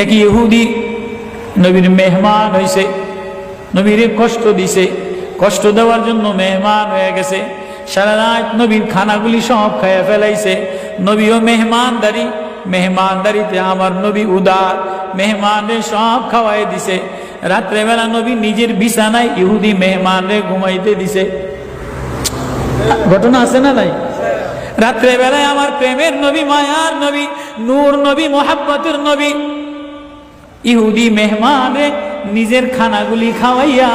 এক ইহুদি নবীর মেহমান হয়েছে, নবীরে কষ্ট দিছে, কষ্ট দেওয়ার জন্য মেহমান হয়ে গেছে। সারা রাত নবীর খানাগুলি সব খাইয়া ফেলাইছে। নবীও মেহমানদারিতে আমার নবী উদার, মেহমানরে সব খাওয়াই দিছে। রাত্রেবেলা নবী নিজের বিছানায় ইহুদি মেহমানরে ঘুমাইতে দিছে। ঘটনা আছে না নাই? রাত্রেবেলায় আমার প্রেমের নবী, মায়ার নবী, নূর নবী, মোহাব্বতের নবী ইহুদি মেহমানরে নিজের খানাগুলি খাওয়াইয়া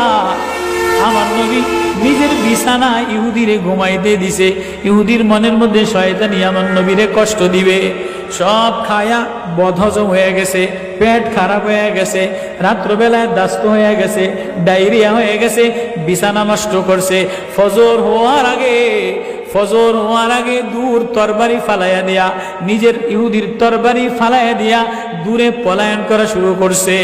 আমার নবী নিজের বিছানা ইহুদিরে ঘুমাইতে দিছে। ইহুদির মনের মধ্যে শয়তানি আমার নবীরে কষ্ট দিবে। সব খায়া বদহজম হয়ে গেছে, পেট খারাপ হয়ে গেছে, রাত্রবেলায় দাস্ত হয়ে গেছে, ডায়রিয়া হয়ে গেছে, বিছানা নষ্ট করছে। ফজর হওয়ার আগে দূর তরবারি ফালাইয়া দিয়া, নিজের ইহুদির তরবারি ফালাইয়া দিয়া দূরে পলায়ন করা শুরু করছে।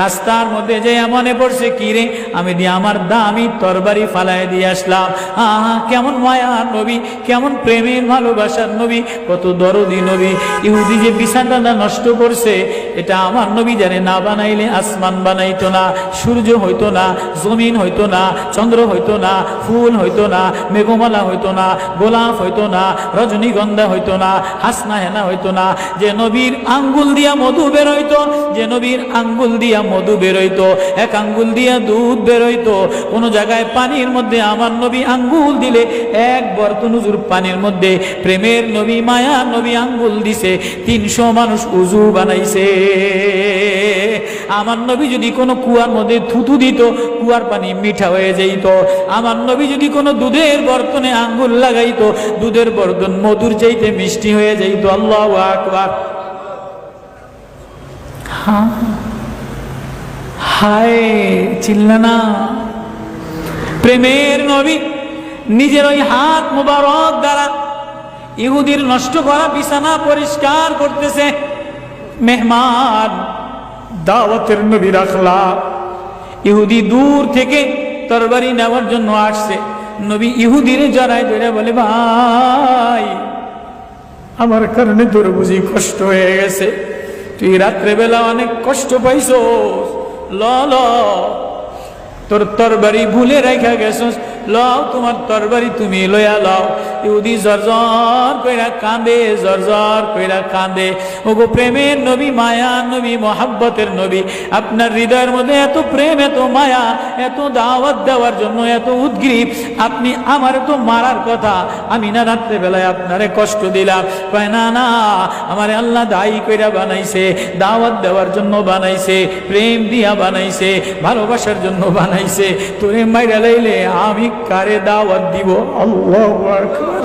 রাস্তার মধ্যে যে মনে পড়ছে, কি রে, আমি দিয়ে আমার দামি তরবারি ফালাইয়া দিয়ে আসলাম। আহা, কেমন মায়ার নবী, কেমন প্রেমের ভালোবাসার নবী, কত দরদি নবী। ইহুদি যে বিছানাটা নষ্ট করছে, এটা আমার নবী জানে। না বানাইলে আসমান বানাইতো না, সূর্য হইতো না, জমিন হইতো না, চন্দ্র হইতো না, ফুল হইতো না, মেঘমালা হইতো না, গোলাপ হইতো না, রজনীগন্ধা হইতো না, হাসনা হেনা হইতো না। যে নবীর আঙ্গুল দিয়া মধু বেরোইতো, যে নবীর আঙ্গুল দিয়া মধু বেরোইতো, এক আঙ্গুল দিয়া দুধ বেরোইতো। কোন জায়গায় পানির মধ্যে আমার নবী আঙ্গুল দিলে এক বর্তনুজুর পানির মধ্যে প্রেমের নবী, মায়ার নবী আঙ্গুল দিছে, 300 মানুষ উজু বানাইছে। আমার নবী যদি কোনো কুয়ার মধ্যে থুতু দিত, কুয়ার পানি মিঠা হয়ে যাইত। আমার নবী যদি কোনো দুধের বর্তনে আঙ্গুল লাগাইতো, দুধের বর্তন মধুর চাইতে মিষ্টি হয়ে যাইত। আল্লাহু আকবার। হায়, চিল্লানা। প্রেমের নবী নিজের ওই হাত মুবারক দ্বারা ইহুদির নষ্ট করা বিছানা পরিষ্কার করতেছে। মেহমান, দাওয়াতের নবী রাখলা। ইহুদি দূর থেকে তরবারি নেওয়ার জন্য আসছে। নবী ইহুদিরে জড়ায় ধরে বলে, ভাই, আমার কারণে তোর বুঝি কষ্ট হয়ে গেছে, তুই রাত্রেবেলা অনেক কষ্ট পাইছো, ল তোর তরবারি ভুলে রেখা গেছস, লও তোমার তরবারি তুমি লইয়া লও। ইহুদি জর্জর কইরা কাঁদে, জর্জর কইরা কাঁদে। ওগো প্রেমের নবী, মায়ার নবী, মোহাব্বতের নবী, আপনার হৃদয়ের মধ্যে এত প্রেম, এত মায়া, এত দাওয়াত দেওয়ার জন্য এত উদ্গ্রীব, আপনি আমার তো মারার কথা, আমি না রাত্রেবেলায় আপনারে কষ্ট দিলাম। কয় না না, আমারে আল্লাহ দায়ী কইরা বানাইছে, দাওয়াত দেওয়ার জন্য বানাইছে, প্রেম দিয়া বানাইছে, ভালোবাসার জন্য বানাইছে। তোরে মাইরা লাইলে আমি কারে দাওয়াত দিব? আল্লাহু আকবার।